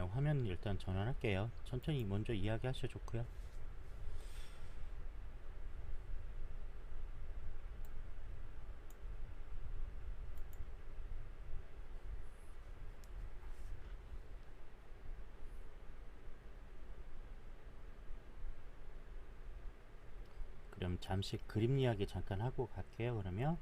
화면 일단 전환할게요. 천천히 먼저 이야기하셔 좋고요. 그럼 잠시 그림 이야기 잠깐 하고 갈게요. 그러면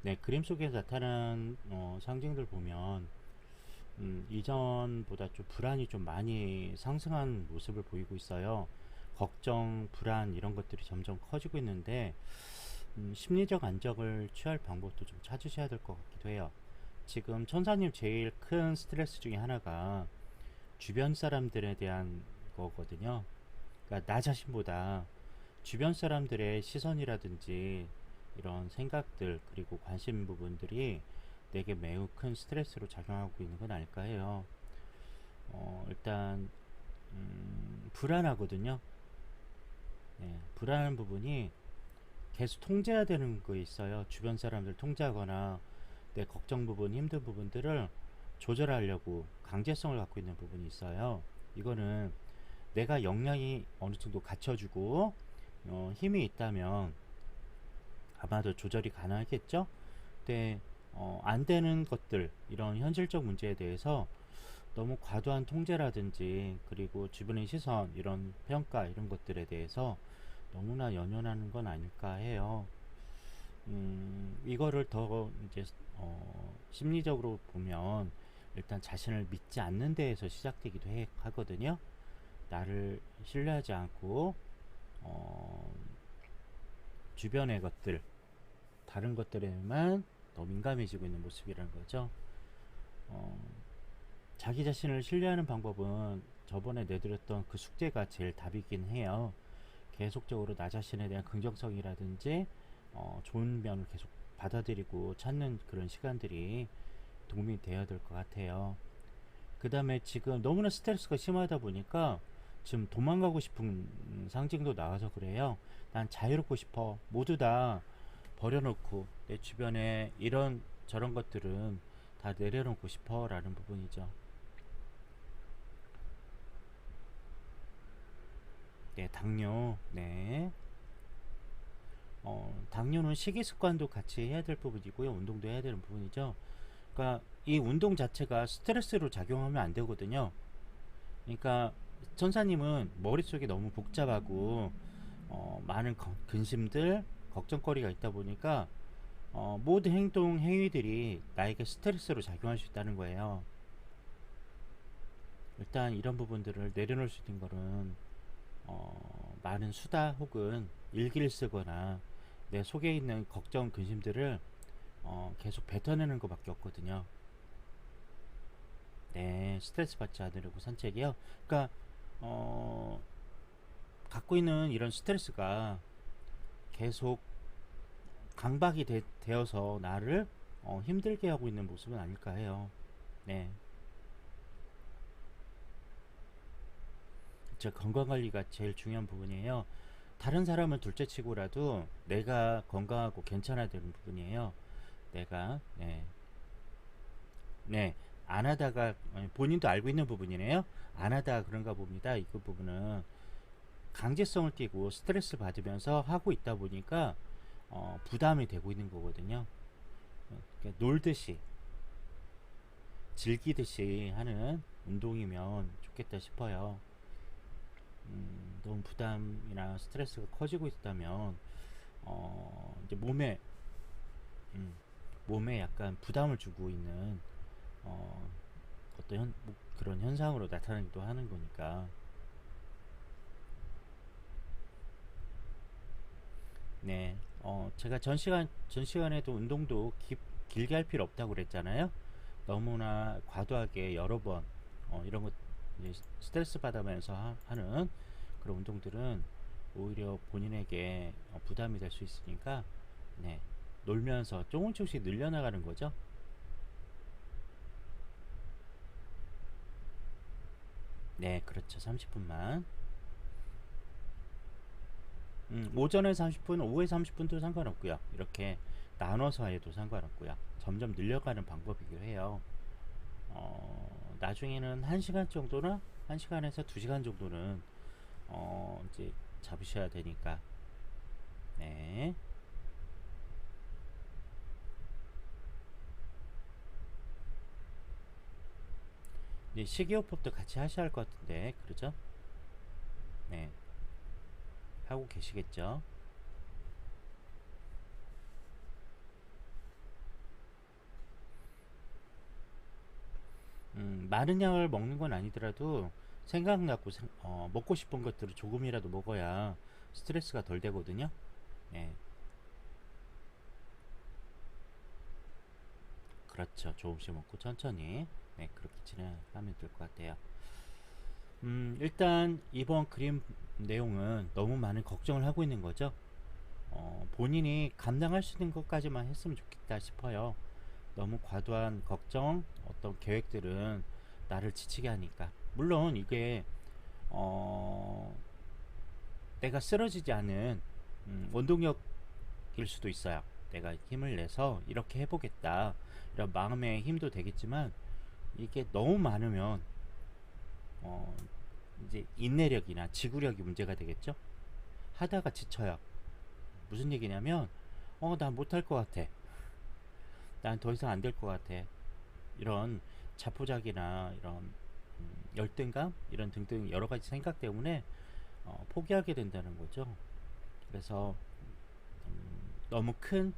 네, 그림 속에 나타난 상징들 보면 이전보다 좀 불안이 좀 많이 상승한 모습을 보이고 있어요. 걱정, 불안 이런 것들이 점점 커지고 있는데 심리적 안정을 취할 방법도 좀 찾으셔야 될 것 같기도 해요. 지금 천사님 제일 큰 스트레스 중에 하나가 주변 사람들에 대한 거거든요. 그러니까 나 자신보다 주변 사람들의 시선이라든지 이런 생각들 그리고 관심 부분들이 내게 매우 큰 스트레스로 작용하고 있는 건 아닐까 해요. 일단 불안하거든요. 네, 불안한 부분이 계속 통제해야 되는 거 있어요. 주변 사람들 통제하거나 내 걱정 부분, 힘든 부분들을 조절하려고 강제성을 갖고 있는 부분이 있어요. 이거는 내가 역량이 어느 정도 갖춰주고 힘이 있다면 아마도 조절이 가능하겠죠. 근데 안 되는 것들, 이런 현실적 문제에 대해서 너무 과도한 통제라든지 그리고 주변의 시선, 이런 평가 이런 것들에 대해서 너무나 연연하는 건 아닐까 해요. 이거를 더 이제 심리적으로 보면 일단 자신을 믿지 않는 데에서 시작되기도 하거든요. 나를 신뢰하지 않고 어, 주변의 것들, 다른 것들에만 더 민감해지고 있는 모습이라는 거죠. 어, 자기 자신을 신뢰하는 방법은 저번에 내드렸던 그 숙제가 제일 답이긴 해요. 계속적으로 나 자신에 대한 긍정성이라든지 좋은 면을 계속 받아들이고 찾는 그런 시간들이 도움이 되어야 될 것 같아요. 그 다음에 지금 너무나 스트레스가 심하다 보니까 지금 도망가고 싶은 상징도 나와서 그래요. 난 자유롭고 싶어. 모두 다 버려놓고 내 주변에 이런 저런 것들은 다 내려놓고 싶어 라는 부분이죠. 네, 당뇨. 네. 당뇨는 식이 습관도 같이 해야 될 부분이고요. 운동도 해야 되는 부분이죠. 그러니까 이 운동 자체가 스트레스로 작용하면 안 되거든요. 그러니까 천사님은 머릿속이 너무 복잡하고 많은 근심들, 걱정거리가 있다 보니까 모든 행동, 행위들이 나에게 스트레스로 작용할 수 있다는 거예요. 일단 이런 부분들을 내려놓을 수 있는 거는 많은 수다 혹은 일기를 쓰거나 내 속에 있는 걱정, 근심들을 계속 뱉어내는 것밖에 없거든요. 네, 스트레스 받지 않으려고 산책이요. 그러니까 갖고 있는 이런 스트레스가 계속 강박이 되어서 나를 힘들게 하고 있는 모습은 아닐까 해요. 네, 제 건강관리가 제일 중요한 부분이에요. 다른 사람을 둘째치고라도 내가 건강하고 괜찮아야 되는 부분이에요. 내가 네, 안 하다가 본인도 알고 있는 부분이네요. 안 하다가 그런가 봅니다. 이 부분은 강제성을 띠고 스트레스 받으면서 하고 있다 보니까 부담이 되고 있는 거거든요. 그러니까 놀듯이 즐기듯이 하는 운동이면 좋겠다 싶어요. 너무 부담이나 스트레스가 커지고 있다면 이제 음, 몸에 약간 부담을 주고 있는 어, 어떤 뭐 그런 현상으로 나타나기도 하는 거니까. 네, 제가 전 시간에도 운동도 길게 할 필요 없다고 그랬잖아요. 너무나 과도하게 여러 번, 이런 것, 스트레스 받으면서 하는 그런 운동들은 오히려 본인에게 부담이 될 수 있으니까, 네, 놀면서 조금씩 늘려나가는 거죠. 네, 그렇죠. 30분만. 오전에 30분, 오후에 30분도 상관없고요. 이렇게 나눠서 해도 상관없고요. 점점 늘려가는 방법이기도 해요. 나중에는 1시간 정도나 1시간에서 2시간 정도는 이제 잡으셔야 되니까. 네. 이제 식이요법도 같이 하셔야 할 것 같은데, 그러죠? 네. 하고 계시겠죠? 많은 양을 먹는 건 아니더라도 생각나고 먹고 싶은 것들을 조금이라도 먹어야 스트레스가 덜 되거든요. 네. 그렇죠. 조금씩 먹고 천천히. 네, 그렇게 진행하면 될 것 같아요. 일단 이번 그림 내용은 너무 많은 걱정을 하고 있는 거죠. 본인이 감당할 수 있는 것까지만 했으면 좋겠다 싶어요. 너무 과도한 걱정, 어떤 계획들은 나를 지치게 하니까. 물론 이게 어, 내가 쓰러지지 않은 원동력일 수도 있어요. 내가 힘을 내서 이렇게 해보겠다. 이런 마음의 힘도 되겠지만 이게 너무 많으면 어, 이제 인내력이나 지구력이 문제가 되겠죠. 하다가 지쳐요. 무슨 얘기냐면 난 못할 것 같아. 난 더 이상 안 될 것 같아. 이런 자포자기나 이런 열등감 이런 등등 여러 가지 생각 때문에 포기하게 된다는 거죠. 그래서 너무 큰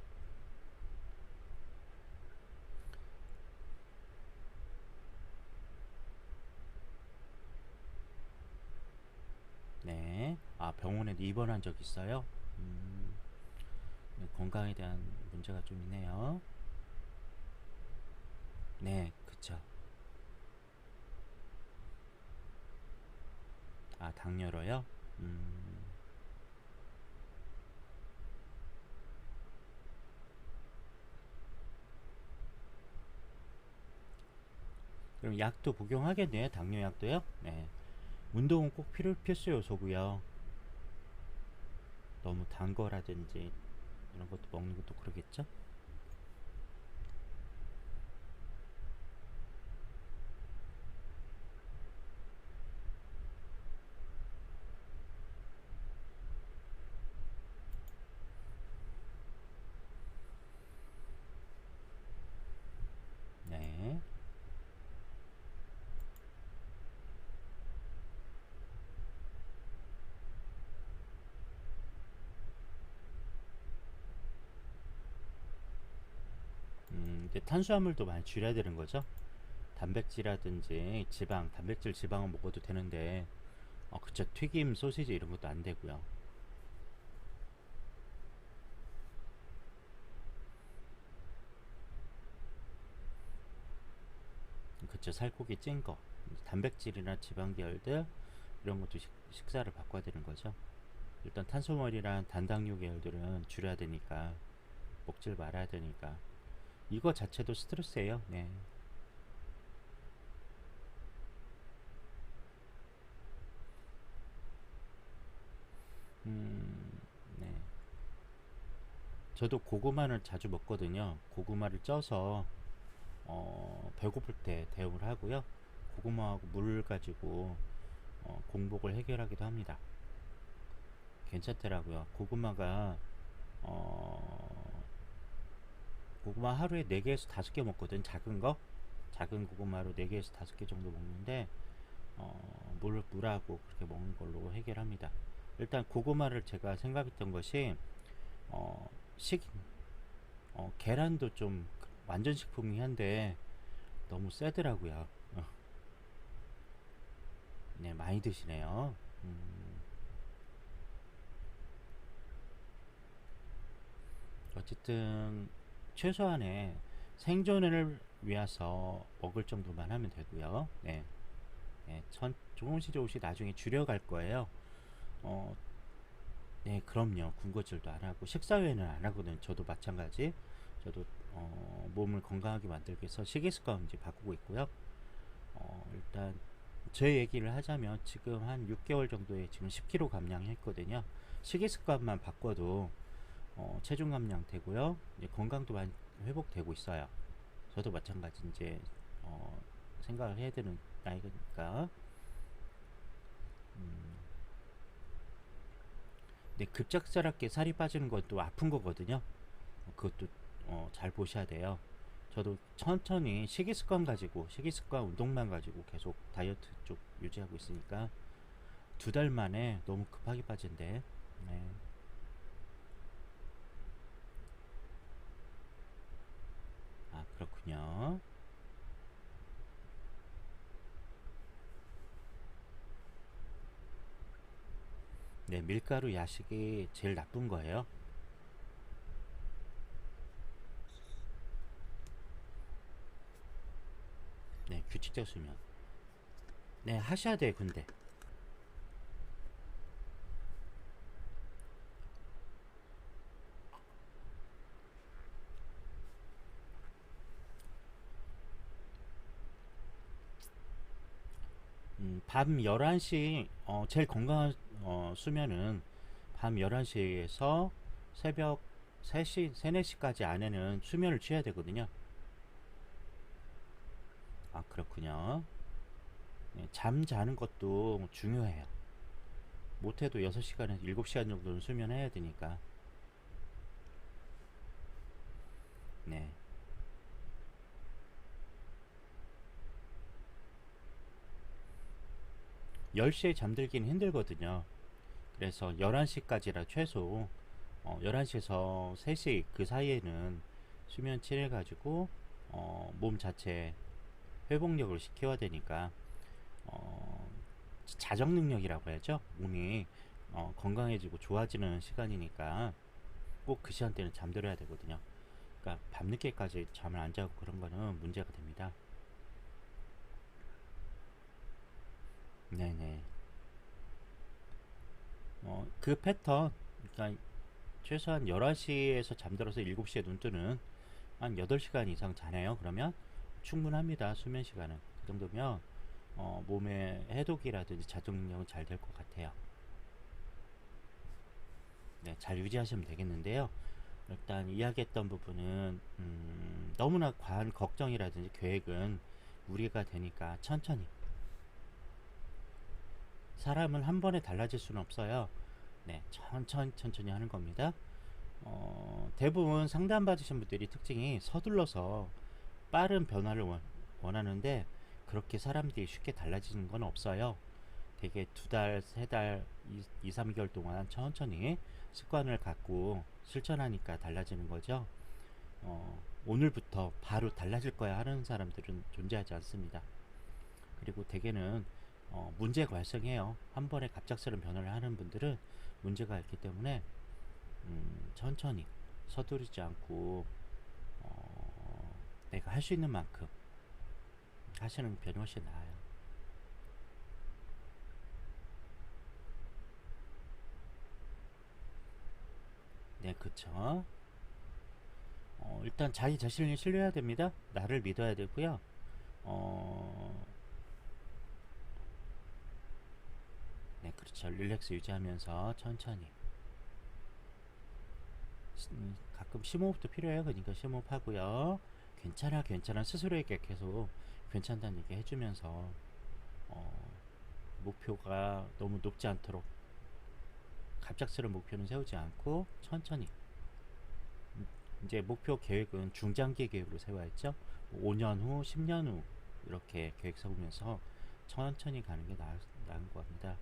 네, 병원에 입원한 적 있어요. 음, 네, 건강에 대한 문제가 좀 있네요. 네, 그쵸. 당뇨로요. 음, 그럼 약도 복용하겠네요. 당뇨 약도요. 네, 운동은 꼭 필수 요소고요. 너무 단 거라든지 이런 것도 먹는 것도 그러겠죠. 네. 이제 탄수화물도 많이 줄여야 되는 거죠. 단백질이라든지 지방, 단백질 지방은 먹어도 되는데, 그쵸. 튀김, 소시지 이런 것도 안 되고요. 그쵸. 살코기 찐 거. 단백질이나 지방 계열들 이런 것도 식사를 바꿔야 되는 거죠. 일단 탄수화물이랑 단당류 계열들은 줄여야 되니까 먹질 말아야 되니까 이거 자체도 스트레스예요. 네. 음, 네. 저도 고구마를 자주 먹거든요. 고구마를 쪄서 배고플 때 대용을 하고요. 고구마하고 물 가지고 공복을 해결하기도 합니다. 괜찮더라고요. 어, 고구마 하루에 4개에서 5개 먹거든. 작은 거. 작은 고구마로 4개에서 5개 정도 먹는데 물하고 그렇게 먹는 걸로 해결합니다. 일단 고구마를 제가 생각했던 것이 어, 식 계란도 좀 완전 식품이 한데 너무 세더라고요. 네, 많이 드시네요. 어쨌든 최소한의 생존을 위해서 먹을 정도만 하면 되고요. 네, 네, 조금씩 나중에 줄여갈 거예요. 어, 네, 그럼요. 군것질도 안 하고 식사 외에는 안 하거든요. 저도 마찬가지. 저도 몸을 건강하게 만들기 위해서 식이습관 이제 바꾸고 있고요. 일단 제 얘기를 하자면 지금 한 6개월 정도에 지금 10kg 감량했거든요. 식이 습관만 바꿔도 체중 감량 되고요. 이제 건강도 많이 회복되고 있어요. 저도 마찬가지 이제 생각을 해야 되는 나이니까. 근데 급작스럽게 살이 빠지는 것도 아픈 거거든요. 그것도 잘 보셔야 돼요. 저도 천천히 식이습관 가지고 식이습관 운동만 가지고 계속 다이어트 쪽 유지하고 있으니까 2달 만에 너무 급하게 빠진대. 네. 아, 그렇군요. 네, 밀가루 야식이 제일 나쁜 거예요. 네, 규칙적 수면. 네, 하셔야 돼요, 근데. 밤 11시, 제일 건강한 수면은 밤 11시에서 새벽 3시, 3, 4시까지 안에는 수면을 취해야 되거든요. 아, 그렇군요. 네, 잠 자는 것도 중요해요. 못해도 6시간에서 7시간 정도는 수면해야 되니까. 네. 10시에 잠들기는 힘들거든요. 그래서 11시까지라 최소 11시에서 3시 그 사이에는 수면 취해가지고 몸 자체 회복력을 시켜야 되니까 어, 자정 능력이라고 해야죠. 몸이 건강해지고 좋아지는 시간이니까 꼭 그 시간대는 잠들어야 되거든요. 그러니까 밤늦게까지 잠을 안 자고 그런 거는 문제가 됩니다. 네네. 그 패턴, 그러니까 최소한 11시에서 잠들어서 7시에 눈 뜨는 한 8시간 이상 자네요. 그러면 충분합니다. 수면 시간은. 그 정도면 몸의 해독이라든지 자정 능력은 잘 될 것 같아요. 네, 잘 유지하시면 되겠는데요. 일단 이야기했던 부분은 너무나 과한 걱정이라든지 계획은 무리가 되니까 천천히. 사람은 한 번에 달라질 수는 없어요. 네, 천천히 하는 겁니다. 대부분 상담 받으신 분들이 특징이 서둘러서 빠른 변화를 원하는데 그렇게 사람들이 쉽게 달라지는 건 없어요. 되게 2달, 3달, 2, 3개월 동안 천천히 습관을 갖고 실천하니까 달라지는 거죠. 오늘부터 바로 달라질 거야 하는 사람들은 존재하지 않습니다. 그리고 대개는 문제가 발생해요. 한 번에 갑작스러운 변화를 하는 분들은 문제가 있기 때문에 천천히 서두르지 않고 내가 할 수 있는 만큼 하시는 편이 훨씬 나아요. 네, 그쵸. 일단 자기 자신을 신뢰해야 됩니다. 나를 믿어야 되고요. 어, 네, 그렇죠. 릴렉스 유지하면서 천천히. 가끔 심호흡도 필요해요. 그러니까 심호흡 하고요. 괜찮아, 괜찮아. 스스로에게 계속 괜찮다는 얘기 해주면서 어, 목표가 너무 높지 않도록 갑작스러운 목표는 세우지 않고 천천히. 이제 목표 계획은 중장기 계획으로 세워야죠. 5년 후, 10년 후 이렇게 계획 세우면서 천천히 가는 게 나은 것 같습니다.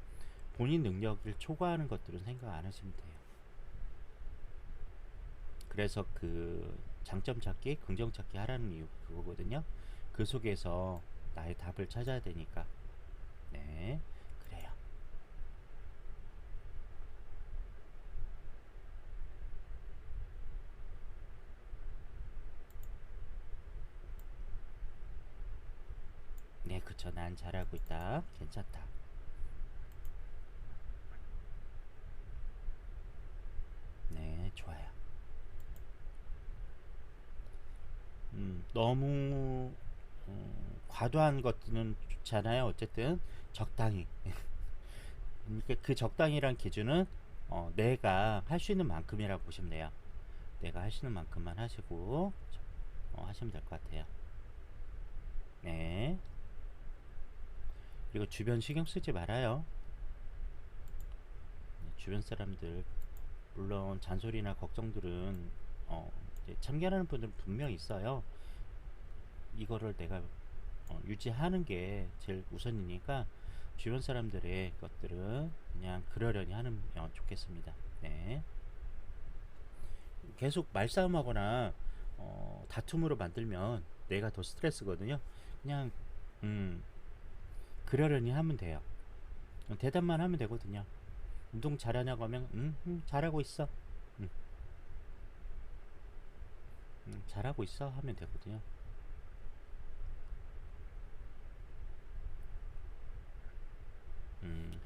본인 능력을 초과하는 것들은 생각 안 하시면 돼요. 그래서 그 장점 찾기, 긍정 찾기 하라는 이유 그거거든요. 그 속에서 나의 답을 찾아야 되니까. 네, 그래요. 네, 그쵸. 난 잘하고 있다. 괜찮다. 네, 좋아요. 너무 과도한 것들은 좋잖아요. 어쨌든 적당히. 그러니까 그 적당히란 기준은 내가 할 수 있는 만큼이라고 보시면 돼요. 내가 할 수 있는 만큼만 하시고 하시면 될 것 같아요. 네. 그리고 주변 신경 쓰지 말아요. 주변 사람들 물론 잔소리나 걱정들은 이제 참견하는 분들은 분명 있어요. 이거를 내가 유지하는 게 제일 우선이니까 주변 사람들의 것들은 그냥 그러려니 하는 좋겠습니다. 네. 계속 말싸움하거나 다툼으로 만들면 내가 더 스트레스거든요. 그냥 음, 그러려니 하면 돼요. 대답만 하면 되거든요. 운동 잘하냐고 하면 잘하고 있어. 음, 잘하고 있어 하면 되거든요.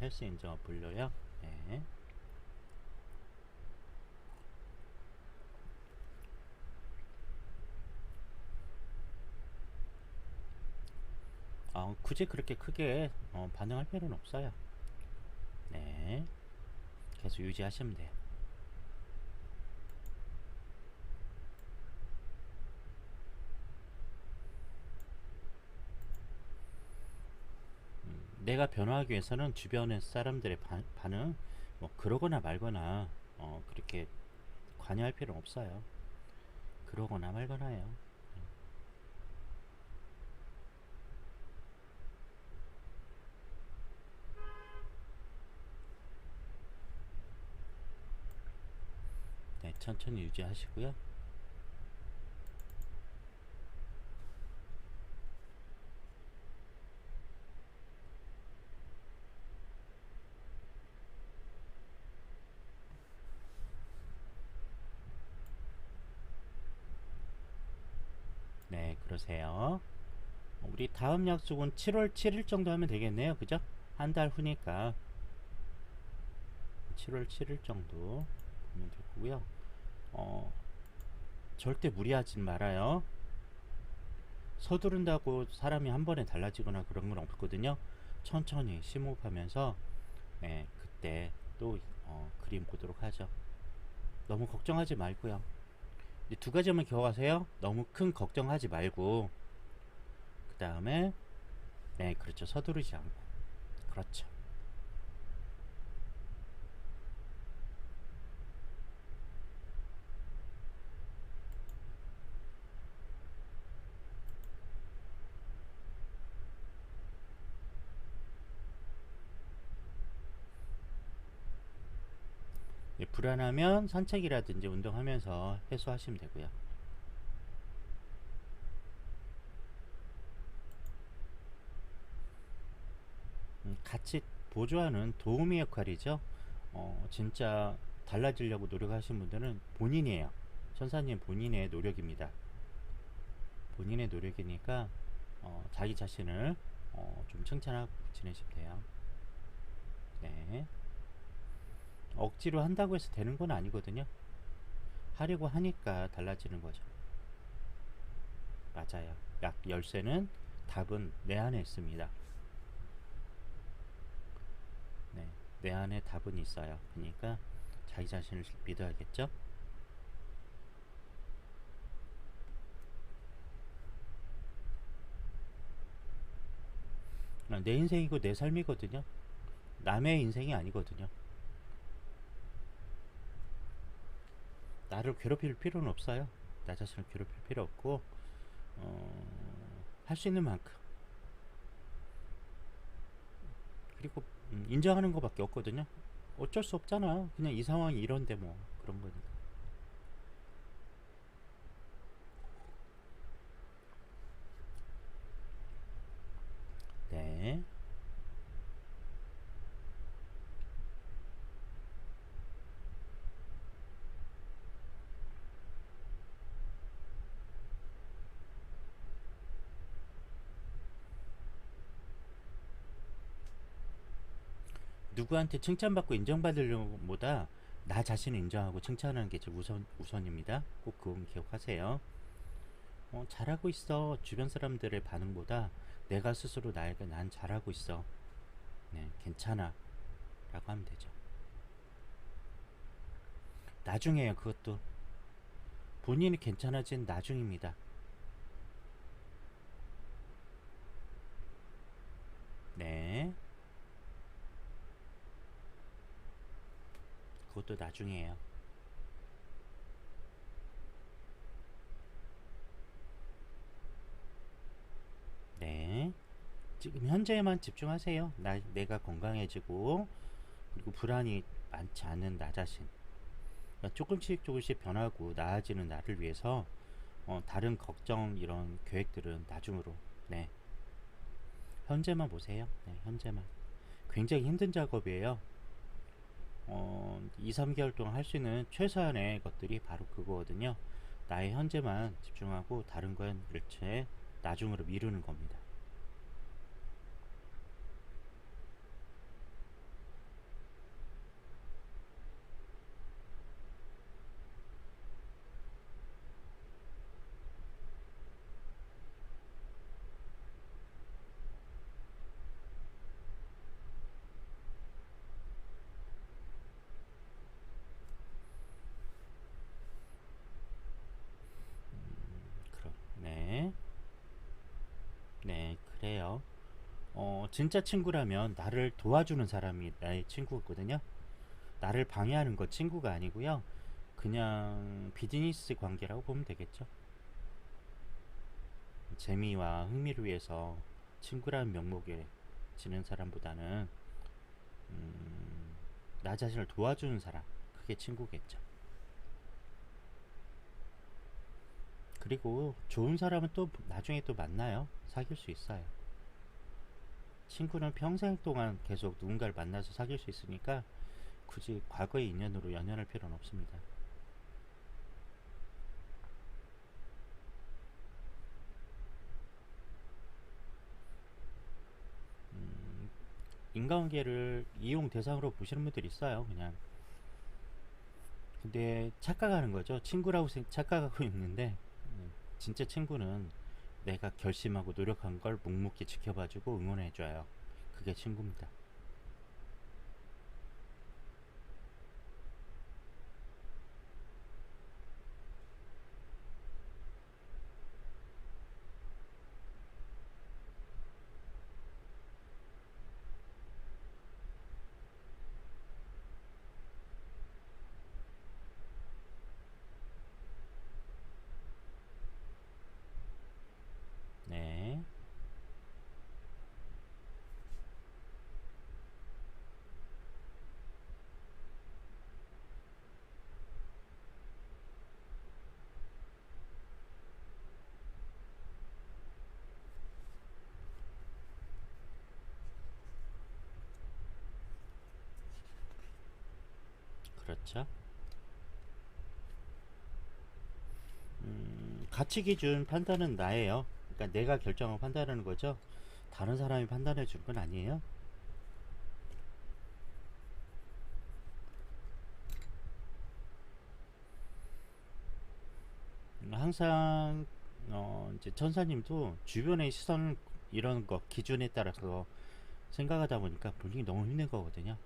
헬스 인증 어플로요. 네. 굳이 그렇게 크게 반응할 필요는 없어요. 네. 계속 유지하시면 돼요. 내가 변화하기 위해서는 주변의 사람들의 반응, 뭐 그러거나 말거나 그렇게 관여할 필요는 없어요. 그러거나 말거나요. 네, 천천히 유지하시고요. 네, 그러세요. 우리 다음 약속은 7월 7일 정도 하면 되겠네요. 그죠? 한 달 후니까 7월 7일 정도 보면 되고요. 어, 절대 무리하지 말아요. 서두른다고 사람이 한 번에 달라지거나 그런 건 없거든요. 천천히 심호흡하면서 그때 또 그림 보도록 하죠. 너무 걱정하지 말고요. 이제 두 가지만 기억하세요. 너무 큰 걱정하지 말고 그 다음에 네 그렇죠. 서두르지 않고 그렇죠. 불안하면 산책이라든지 운동하면서 해소하시면 되고요. 같이 보조하는 도우미 역할이죠. 진짜 달라지려고 노력하시는 분들은 본인이에요. 천사님 본인의 노력입니다. 본인의 노력이니까 자기 자신을 좀 칭찬하고 지내시면 돼요. 네. 억지로 한다고 해서 되는 건 아니거든요. 하려고 하니까 달라지는 거죠. 맞아요. 약 열쇠는 답은 내 안에 있습니다. 네, 내 안에 답은 있어요. 그러니까 자기 자신을 믿어야겠죠? 내 인생이고 내 삶이거든요. 남의 인생이 아니거든요. 나를 괴롭힐 필요는 없어요. 나 자신을 괴롭힐 필요 없고 할 수 있는 만큼 그리고 인정하는 것밖에 없거든요. 어쩔 수 없잖아. 그냥 이 상황이 이런데 뭐 그런 거니까. 네. 누구한테 칭찬받고 인정받으려보다 나 자신을 인정하고 칭찬하는 게 제일 우선입니다. 꼭 그건 기억하세요. 잘하고 있어. 주변 사람들의 반응보다 내가 스스로 나에게 난 잘하고 있어. 네, 괜찮아 라고 하면 되죠. 나중에요. 그것도 본인이 괜찮아진 나중입니다. 네, 그것도 나중이에요. 네, 지금 현재에만 집중하세요. 내가 건강해지고 그리고 불안이 많지 않은 나 자신. 그러니까 조금씩 조금씩 변하고 나아지는 나를 위해서 다른 걱정 이런 계획들은 나중으로. 네, 현재만 보세요. 네, 현재만. 굉장히 힘든 작업이에요. 2, 3개월 동안 할 수 있는 최소한의 것들이 바로 그거거든요. 나의 현재만 집중하고 다른 건 일체 나중으로 미루는 겁니다. 그럼, 네, 네, 그래요. 진짜 친구라면 나를 도와주는 사람이 나의 친구거든요. 나를 방해하는 거 친구가 아니고요. 그냥 비즈니스 관계라고 보면 되겠죠. 재미와 흥미를 위해서 친구라는 명목에 지는 사람보다는 음, 나 자신을 도와주는 사람, 그게 친구겠죠. 그리고 좋은 사람은 또 나중에 또 만나요. 사귈 수 있어요. 친구는 평생 동안 계속 누군가를 만나서 사귈 수 있으니까 굳이 과거의 인연으로 연연할 필요는 없습니다. 음, 인간관계를 이용 대상으로 보시는 분들이 있어요. 그냥 근데 착각하는 거죠. 친구라고 착각하고 있는데 진짜 친구는 내가 결심하고 노력한 걸 묵묵히 지켜봐주고 응원해줘요. 그게 친구입니다. 네, 그렇죠. 가치 기준 판단은 나예요. 그러니까 내가 결정하고 판단하는 거죠. 다른 사람이 판단해 줄 건 아니에요. 항상 이제 천사님도 주변의 시선 이런 거 기준에 따라서 생각하다 보니까 본인이 너무 힘든 거거든요.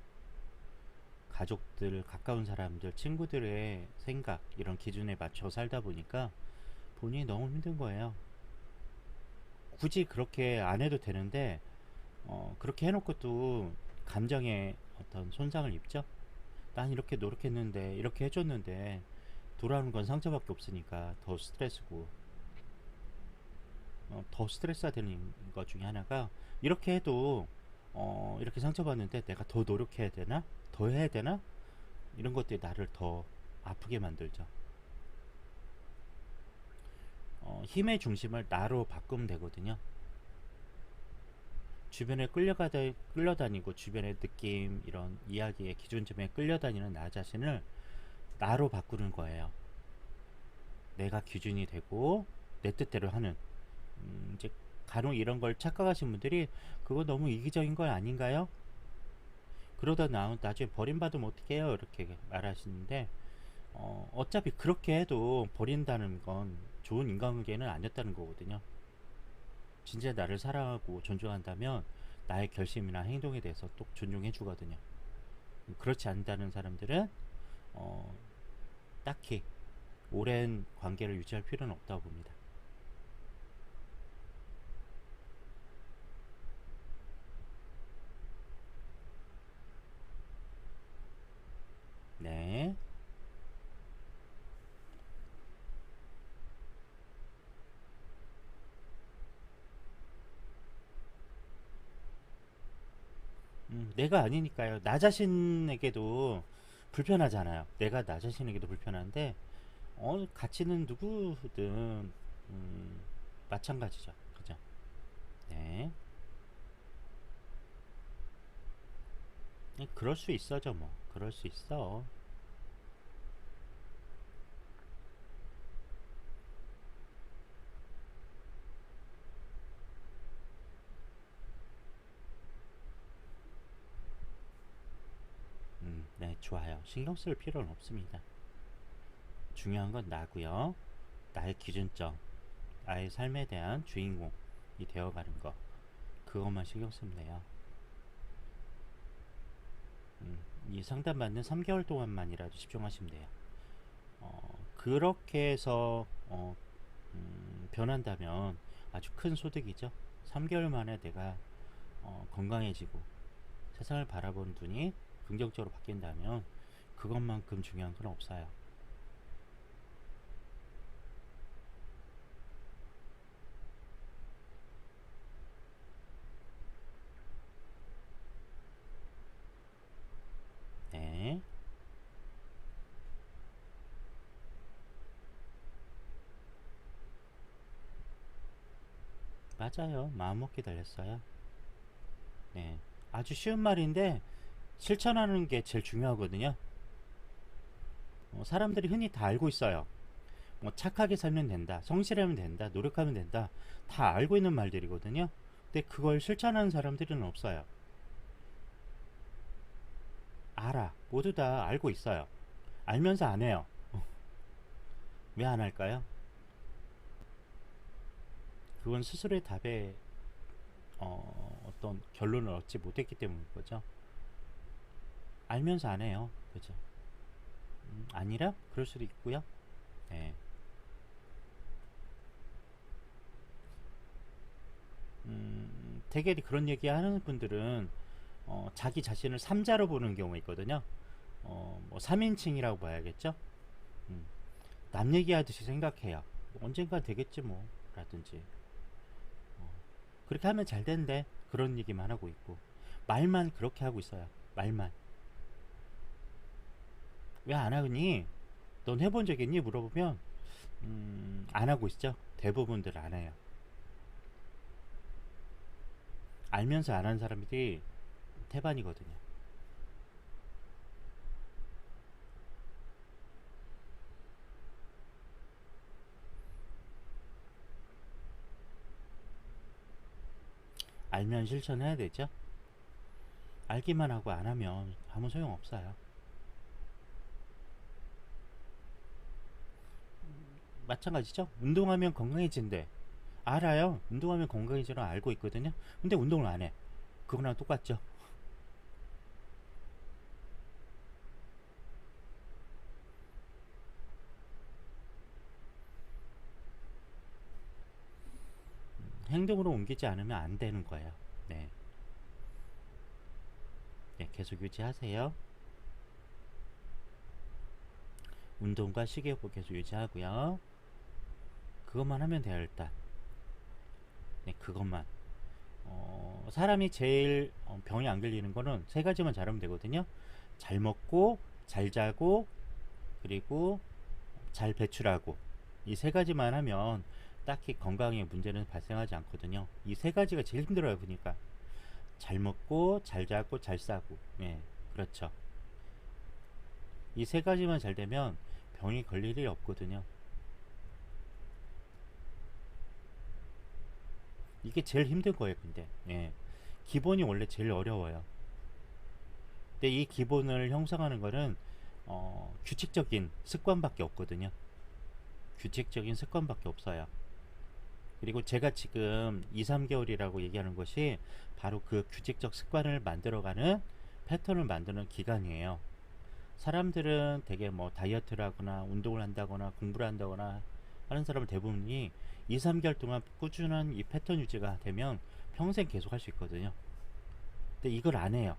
가족들, 가까운 사람들, 친구들의 생각 이런 기준에 맞춰 살다 보니까 본인이 너무 힘든 거예요. 굳이 그렇게 안 해도 되는데 그렇게 해놓고 또 감정에 어떤 손상을 입죠. 난 이렇게 노력했는데 이렇게 해줬는데 돌아오는 건 상처밖에 없으니까 더 스트레스고 더 스트레스가 되는 것 중에 하나가 이렇게 해도 이렇게 상처받는데 내가 더 노력해야 되나? 더 해야 되나? 이런 것들이 나를 더 아프게 만들죠. 힘의 중심을 나로 바꾸면 되거든요. 주변에 끌려다니고 주변의 느낌 이런 이야기의 기준점에 끌려다니는 나 자신을 나로 바꾸는 거예요. 내가 기준이 되고 내 뜻대로 하는 이제 간혹 이런 걸 착각하신 분들이 그거 너무 이기적인 거 아닌가요? 그러다 나중에 버림받으면 어떡해요? 이렇게 말하시는데 어차피 그렇게 해도 버린다는 건 좋은 인간관계는 아니었다는 거거든요. 진짜 나를 사랑하고 존중한다면 나의 결심이나 행동에 대해서 또 존중해 주거든요. 그렇지 않다는 사람들은 어, 딱히 오랜 관계를 유지할 필요는 없다고 봅니다. 네. 내가 아니니까요. 나 자신에게도 불편하잖아요. 내가 나 자신에게도 불편한데, 가치는 누구든, 마찬가지죠. 그죠? 네. 그럴 수 있어죠, 뭐. 그럴 수 있어. 네, 좋아요. 신경 쓸 필요는 없습니다. 중요한 건 나고요. 나의 기준점, 나의 삶에 대한 주인공이 되어가는 거. 그것만 신경 쓰면 돼요. 이 상담 받는 3개월 동안만이라도 집중하시면 돼요. 그렇게 해서 변한다면 아주 큰 소득이죠. 3개월 만에 내가 건강해지고 세상을 바라보는 눈이 긍정적으로 바뀐다면 그것만큼 중요한 건 없어요. 네, 맞아요. 마음먹기 달렸어요. 네, 아주 쉬운 말인데 실천하는 게 제일 중요하거든요. 사람들이 흔히 다 알고 있어요. 뭐 착하게 살면 된다, 성실하면 된다, 노력하면 된다, 다 알고 있는 말들이거든요. 근데 그걸 실천하는 사람들은 없어요. 알아. 모두 다 알고 있어요. 알면서 안 해요. 왜 안 할까요? 그건 스스로의 답에 어떤 결론을 얻지 못했기 때문인 거죠. 알면서 안 해요. 그죠? 아니라 그럴 수도 있고요. 네. 대개리 그런 얘기 하는 분들은 자기 자신을 삼자로 보는 경우가 있거든요. 뭐 3인칭이라고 봐야겠죠. 음, 남 얘기하듯이 생각해요. 뭐 언젠가 되겠지 뭐 라든지 그렇게 하면 잘 된대. 그런 얘기만 하고 있고 말만 그렇게 하고 있어요. 말만. 왜 안 하니? 넌 해본 적 있니? 물어보면 안 하고 있죠. 대부분들 안 해요. 알면서 안 하는 사람들이 태반이거든요. 알면 실천해야 되죠. 알기만 하고 안 하면 아무 소용 없어요. 마찬가지죠. 운동하면 건강해진대. 알아요. 운동하면 건강해지는 알고 있거든요. 근데 운동을 안 해. 그거랑 똑같죠. 행동으로 옮기지 않으면 안 되는 거예요. 네. 네, 계속 유지하세요. 운동과 식이요법 계속 유지하고요. 그것만 하면 돼요, 일단. 네, 그것만. 사람이 제일 병이 안 걸리는 거는 세 가지만 잘하면 되거든요. 잘 먹고, 잘 자고, 그리고 잘 배출하고. 이 세 가지만 하면 딱히 건강에 문제는 발생하지 않거든요. 이 세 가지가 제일 힘들어요, 그러니까. 잘 먹고, 잘 자고, 잘 싸고. 네, 그렇죠. 이 세 가지만 잘 되면 병이 걸릴 일이 없거든요. 이게 제일 힘든 거예요, 근데. 예. 기본이 원래 제일 어려워요. 근데 이 기본을 형성하는 거는 규칙적인 습관밖에 없거든요. 규칙적인 습관밖에 없어요. 그리고 제가 지금 2, 3개월이라고 얘기하는 것이 바로 그 규칙적 습관을 만들어가는 패턴을 만드는 기간이에요. 사람들은 되게 뭐 다이어트를 하거나 운동을 한다거나 공부를 한다거나 하는 사람은 대부분이 2, 3개월 동안 꾸준한 이 패턴 유지가 되면 평생 계속 할 수 있거든요. 근데 이걸 안 해요.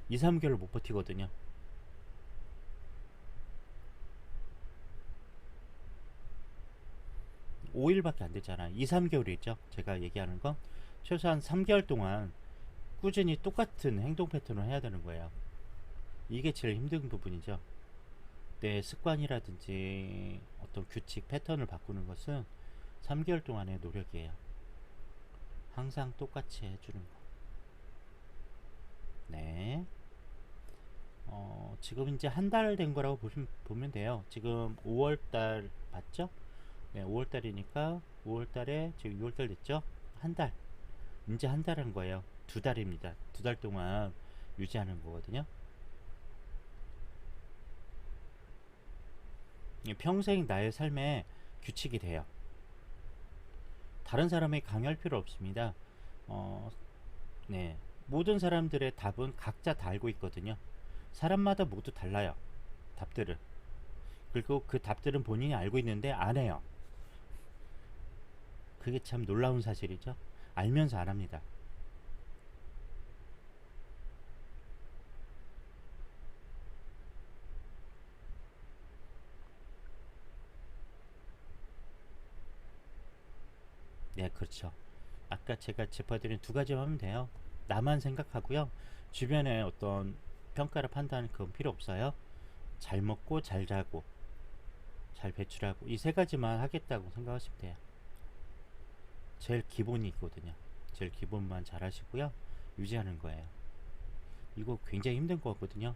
2, 3개월 못 버티거든요. 5일밖에 안 됐잖아요. 2, 3개월이죠. 제가 얘기하는 건 최소한 3개월 동안 꾸준히 똑같은 행동 패턴을 해야 되는 거예요. 이게 제일 힘든 부분이죠. 내 습관이라든지 어떤 규칙 패턴을 바꾸는 것은 3개월 동안의 노력이에요. 항상 똑같이 해주는 거. 네. 지금 이제 한 달 된 거라고 보면 돼요. 지금 5월달 맞죠? 네, 5월달이니까 5월달에 지금 6월달 됐죠? 한 달. 이제 한 달 한 거예요. 2달입니다. 2달 동안 유지하는 거거든요. 평생 나의 삶에 규칙이 돼요. 다른 사람이 강요할 필요 없습니다. 어, 네. 모든 사람들의 답은 각자 다 알고 있거든요. 사람마다 모두 달라요. 답들은. 그리고 그 답들은 본인이 알고 있는데 안 해요. 그게 참 놀라운 사실이죠. 알면서 안 합니다. 네, 그렇죠. 아까 제가 짚어드린 두 가지만 하면 돼요. 나만 생각하고요. 주변에 어떤 평가를 판단하는 그건 필요 없어요. 잘 먹고 잘 자고 잘 배출하고 이 세 가지만 하겠다고 생각하시면 돼요. 제일 기본이 있거든요. 제일 기본만 잘 하시고요. 유지하는 거예요. 이거 굉장히 힘든 거거든요.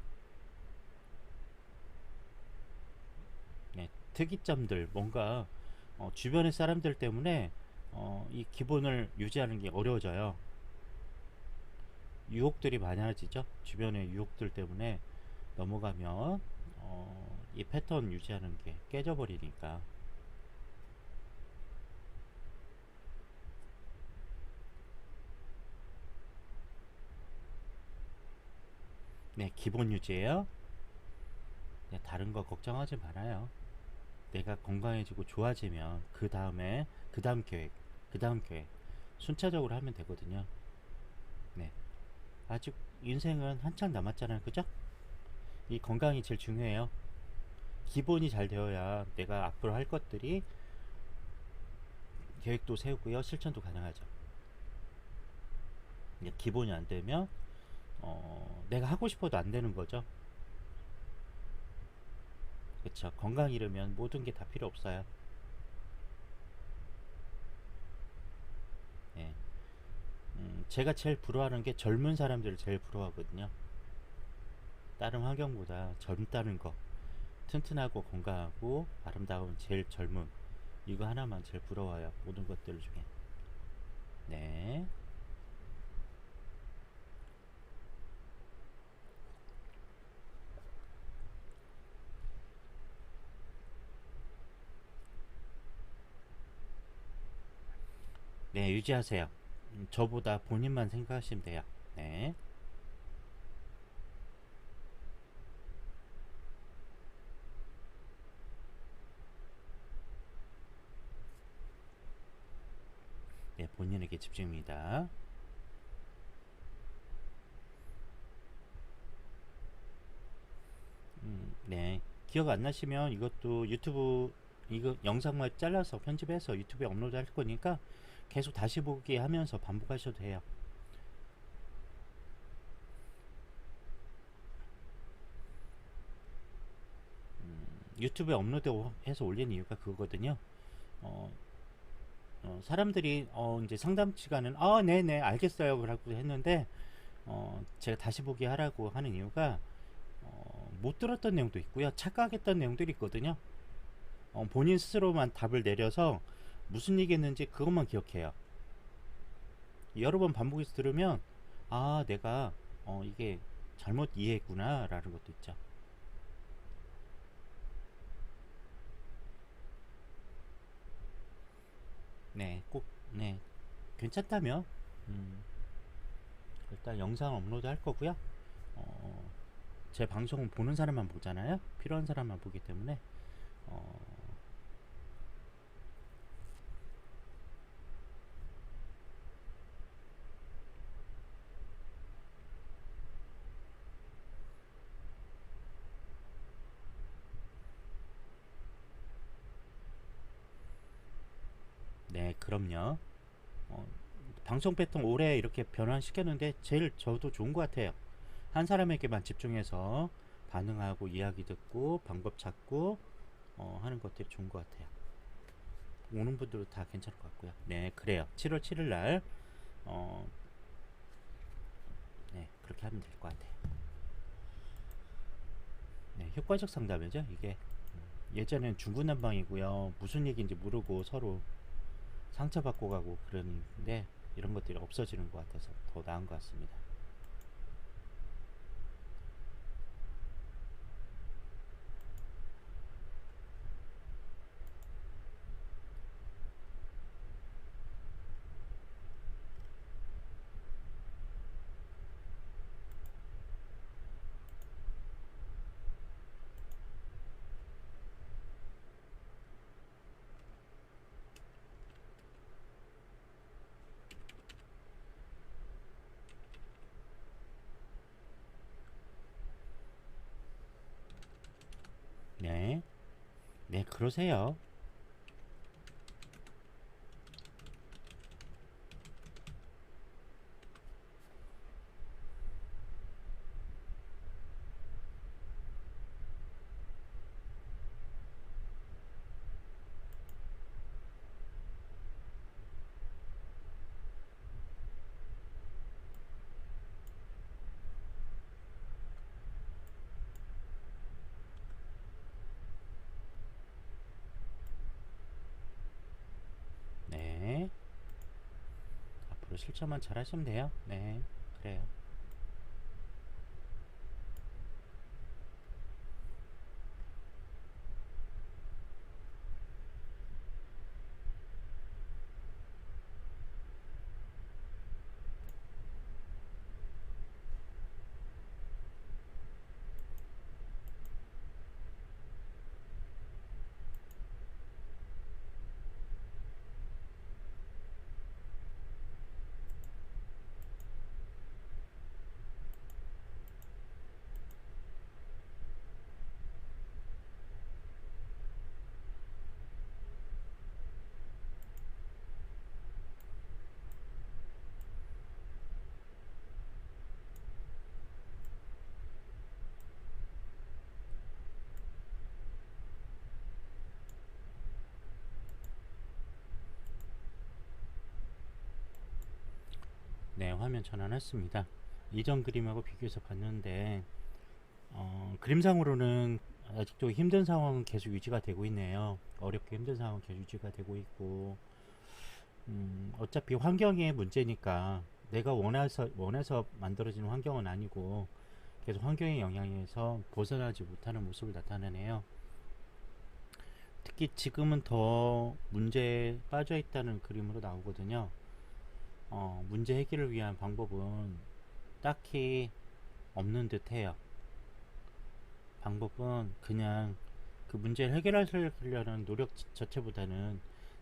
네, 특이점들 뭔가 주변의 사람들 때문에 이 기본을 유지하는 게 어려워져요. 유혹들이 많아지죠. 주변의 유혹들 때문에 넘어가면 이 패턴 유지하는 게 깨져버리니까. 네, 기본 유지예요. 네, 다른 거 걱정하지 말아요. 내가 건강해지고 좋아지면 그 다음에 그 다음 계획 순차적으로 하면 되거든요. 네, 아직 인생은 한참 남았잖아요, 그죠? 이 건강이 제일 중요해요. 기본이 잘 되어야 내가 앞으로 할 것들이 계획도 세우고요, 실천도 가능하죠. 기본이 안 되면 내가 하고 싶어도 안 되는 거죠. 그쵸? 건강 잃으면 모든 게 다 필요 없어요. 예. 제가 제일 부러워하는 게 젊은 사람들을 제일 부러워하거든요. 다른 환경보다 젊다는 거, 튼튼하고 건강하고 아름다운 제일 젊음, 이거 하나만 제일 부러워요. 모든 것들 중에. 네. 네, 유지하세요. 저보다 본인만 생각하시면 돼요. 네. 네, 본인에게 집중입니다. 네. 기억 안 나시면 이것도 유튜브 이거 영상만 잘라서 편집해서 유튜브에 업로드 할 거니까 계속 다시 보기 하면서 반복하셔도 돼요. 유튜브에 업로드해서 올린 이유가 그거거든요. 어, 사람들이 이제 상담 시간은 네네 알겠어요 라고 했는데 제가 다시 보기 하라고 하는 이유가 못 들었던 내용도 있고요, 착각했던 내용들이 있거든요. 본인 스스로만 답을 내려서 무슨 얘기했는지 그것만 기억해요. 여러 번 반복해서 들으면 내가 이게 잘못 이해했구나 라는 것도 있죠. 네, 꼭 네, 괜찮다면 일단 영상 업로드 할 거고요. 어, 제 방송은 보는 사람만 보잖아요. 필요한 사람만 보기 때문에 어, 네, 그럼요. 어, 방송 패턴 오래 이렇게 변화시켰는데 제일 저도 좋은 것 같아요. 한 사람에게만 집중해서 반응하고 이야기 듣고 방법 찾고 하는 것들이 좋은 것 같아요. 오는 분들도 다 괜찮을 것 같고요. 네, 그래요. 7월 7일 날 어, 네, 그렇게 하면 될 것 같아요. 네, 효과적 상담이죠. 이게 예전엔 중구난방이고요. 무슨 얘기인지 모르고 서로 상처받고 가고 그러는데 이런 것들이 없어지는 것 같아서 더 나은 것 같습니다. 네, 네, 그러세요. 네, 앞으로 실천만 잘 하시면 돼요. 네, 그래요. 네, 화면 전환했습니다. 이전 그림하고 비교해서 봤는데 그림상으로는 아직도 힘든 상황은 계속 유지가 되고 있네요. 어렵게 힘든 상황은 계속 유지가 되고 있고 어차피 환경의 문제니까 내가 원해서 만들어지는 환경은 아니고 계속 환경의 영향에서 벗어나지 못하는 모습을 나타내네요. 특히 지금은 더 문제에 빠져 있다는 그림으로 나오거든요. 문제 해결을 위한 방법은 딱히 없는 듯 해요. 방법은 그냥 그 문제를 해결하려는 노력 자체보다는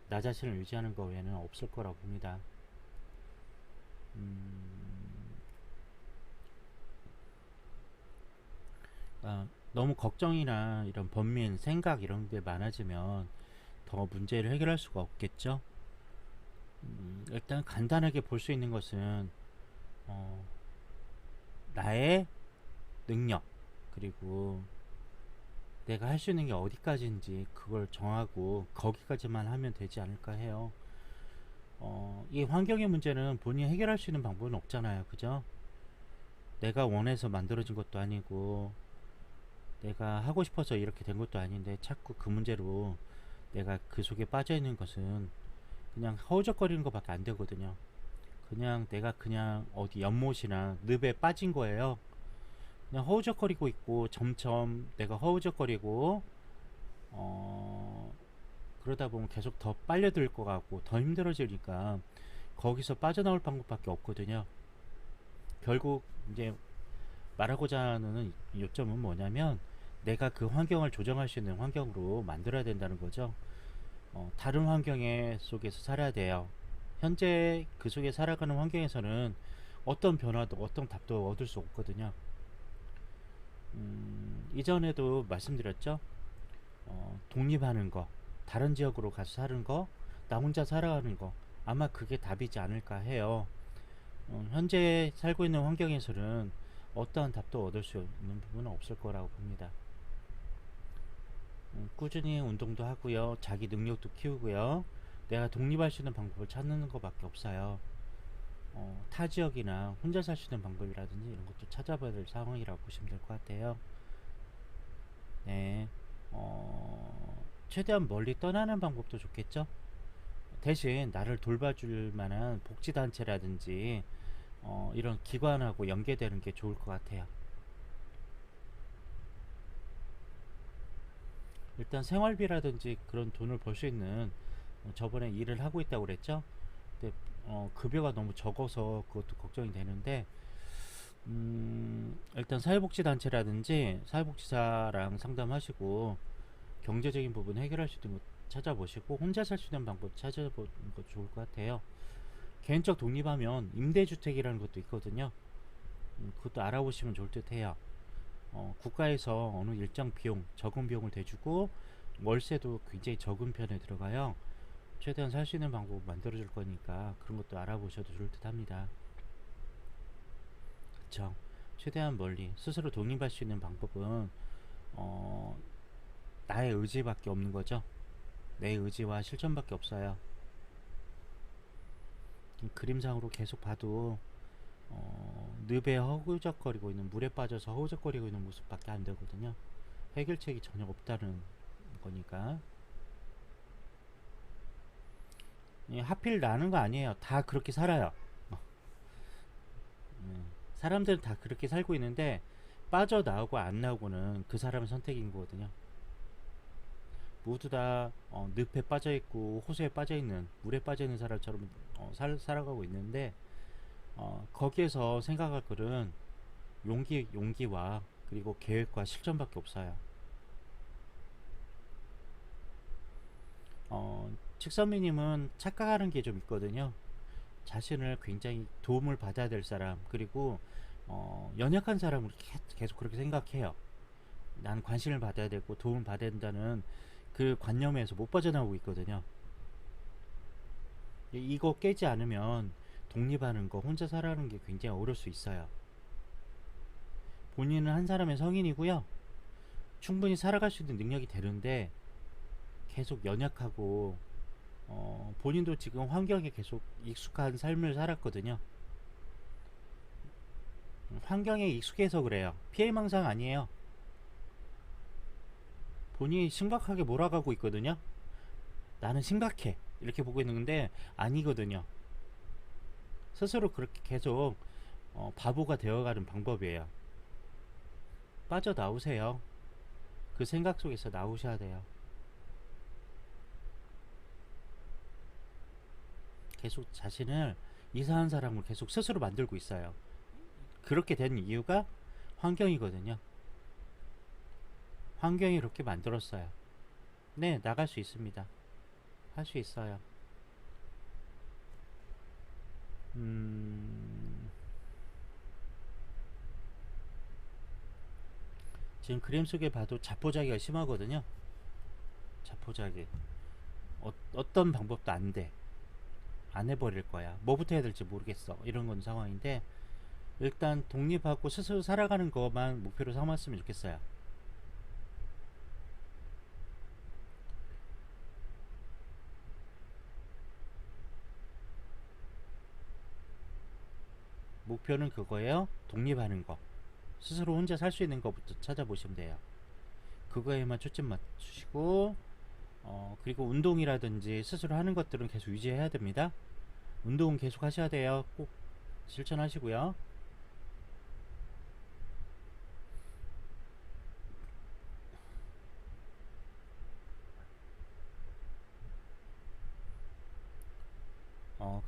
나 자신을 유지하는 거 외에는 없을 거라고 봅니다. 너무 걱정이나 이런 번민, 생각 이런 게 많아지면 더 문제를 해결할 수가 없겠죠. 일단 간단하게 볼 수 있는 것은 어, 나의 능력 그리고 내가 할 수 있는 게 어디까지인지 그걸 정하고 거기까지만 하면 되지 않을까 해요. 이 환경의 문제는 본인이 해결할 수 있는 방법은 없잖아요. 그죠? 내가 원해서 만들어진 것도 아니고 내가 하고 싶어서 이렇게 된 것도 아닌데 자꾸 그 문제로 내가 그 속에 빠져 있는 것은 그냥 허우적거리는 것밖에 안 되거든요. 그냥 내가 그냥 어디 연못이나 늪에 빠진 거예요. 그냥 허우적거리고 있고 점점 내가 허우적거리고 어, 그러다 보면 계속 더 빨려들 것 같고 더 힘들어지니까 거기서 빠져나올 방법밖에 없거든요. 결국 이제 말하고자 하는 요점은 뭐냐면 내가 그 환경을 조정할 수 있는 환경으로 만들어야 된다는 거죠. 다른 환경에 속에서 살아야 돼요. 현재 그 속에 살아가는 환경에서는 어떤 변화도 어떤 답도 얻을 수 없거든요. 이전에도 말씀드렸죠. 독립하는 거, 다른 지역으로 가서 사는 거, 나 혼자 살아가는 거, 아마 그게 답이지 않을까 해요. 현재 살고 있는 환경에서는 어떠한 답도 얻을 수 있는 부분은 없을 거라고 봅니다. 꾸준히 운동도 하고요, 자기 능력도 키우고요, 내가 독립할 수 있는 방법을 찾는 것밖에 없어요. 타 지역이나 혼자 살 수 있는 방법이라든지 이런 것도 찾아봐야 될 상황이라고 보시면 될 것 같아요. 네, 최대한 멀리 떠나는 방법도 좋겠죠. 대신 나를 돌봐줄 만한 복지단체라든지 이런 기관하고 연계되는 게 좋을 것 같아요. 일단 생활비라든지 그런 돈을 벌 수 있는, 저번에 일을 하고 있다고 그랬죠. 근데 급여가 너무 적어서 그것도 걱정이 되는데, 일단 사회복지단체라든지 사회복지사랑 상담하시고 경제적인 부분 해결할 수 있는 것 찾아보시고 혼자 살 수 있는 방법 찾아보는 것도 좋을 것 같아요. 개인적 독립하면 임대주택이라는 것도 있거든요. 그것도 알아보시면 좋을 듯 해요. 국가에서 어느 일정 비용, 적은 비용을 대주고 월세도 굉장히 적은 편에 들어가요. 최대한 살 수 있는 방법 만들어줄 거니까 그런 것도 알아보셔도 좋을 듯 합니다. 그쵸? 최대한 멀리 스스로 독립할 수 있는 방법은 어, 나의 의지밖에 없는 거죠. 내 의지와 실천밖에 없어요. 그림상으로 계속 봐도 늪에 허우적거리고 있는, 물에 빠져서 허우적거리고 있는 모습밖에 안 되거든요. 해결책이 전혀 없다는 거니까. 하필 나는 거 아니에요. 다 그렇게 살아요. 사람들은 다 그렇게 살고 있는데 빠져나오고 안 나오고는 그 사람의 선택인 거거든요. 모두 다 늪에 빠져있고 호수에 빠져있는, 물에 빠져있는 사람처럼 살아가고 있는데 거기에서 생각할 것은 용기와 그리고 계획과 실천밖에 없어요. 칙선미님은 착각하는 게 좀 있거든요. 자신을 굉장히 도움을 받아야 될 사람, 그리고 연약한 사람으로 계속 그렇게 생각해요. 난 관심을 받아야 되고 도움을 받아야 된다는 그 관념에서 못 빠져나오고 있거든요. 이거 깨지 않으면 독립하는 거, 혼자 살아가는 게 굉장히 어려울 수 있어요. 본인은 한 사람의 성인이고요, 충분히 살아갈 수 있는 능력이 되는데 계속 연약하고 본인도 지금 환경에 계속 익숙한 삶을 살았거든요. 환경에 익숙해서 그래요. 피해망상 아니에요. 본인이 심각하게 몰아가고 있거든요. 나는 심각해 이렇게 보고 있는데 아니거든요. 스스로 그렇게 계속 바보가 되어가는 방법이에요. 빠져나오세요. 그 생각 속에서 나오셔야 돼요. 계속 자신을 이상한 사람을 계속 스스로 만들고 있어요. 그렇게 된 이유가 환경이거든요. 환경이 그렇게 만들었어요. 네, 나갈 수 있습니다. 할 수 있어요. 지금 그림 속에 봐도 자포자기가 심하거든요. 자포자기. 어떤 방법도 안 돼. 안 해버릴 거야. 뭐부터 해야 될지 모르겠어. 이런 건 상황인데, 일단 독립하고 스스로 살아가는 것만 목표로 삼았으면 좋겠어요. 목표는 그거예요. 독립하는 거. 스스로 혼자 살 수 있는 것부터 찾아보시면 돼요. 그거에만 초점 맞추시고, 그리고 운동이라든지 스스로 하는 것들은 계속 유지해야 됩니다. 운동은 계속 하셔야 돼요. 꼭 실천하시고요.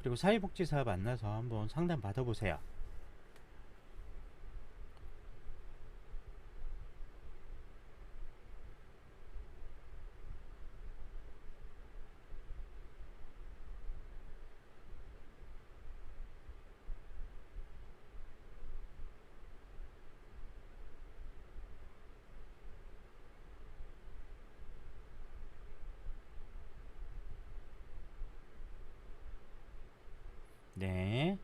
그리고 사회복지사 만나서 한번 상담 받아보세요. 네.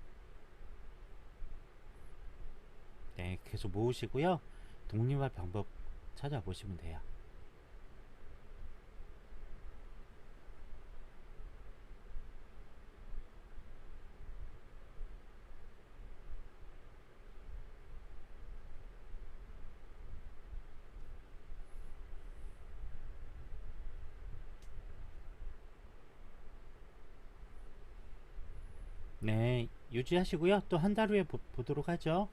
네, 계속 모으시고요. 독립할 방법 찾아보시면 돼요. 네, 유지하시고요. 또 한 달 후에 보도록 하죠.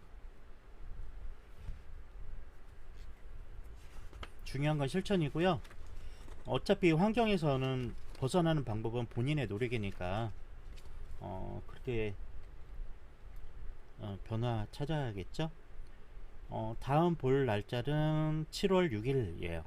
중요한 건 실천이고요. 어차피 환경에서는 벗어나는 방법은 본인의 노력이니까 그렇게 변화 찾아야겠죠. 다음 볼 날짜는 7월 6일이에요.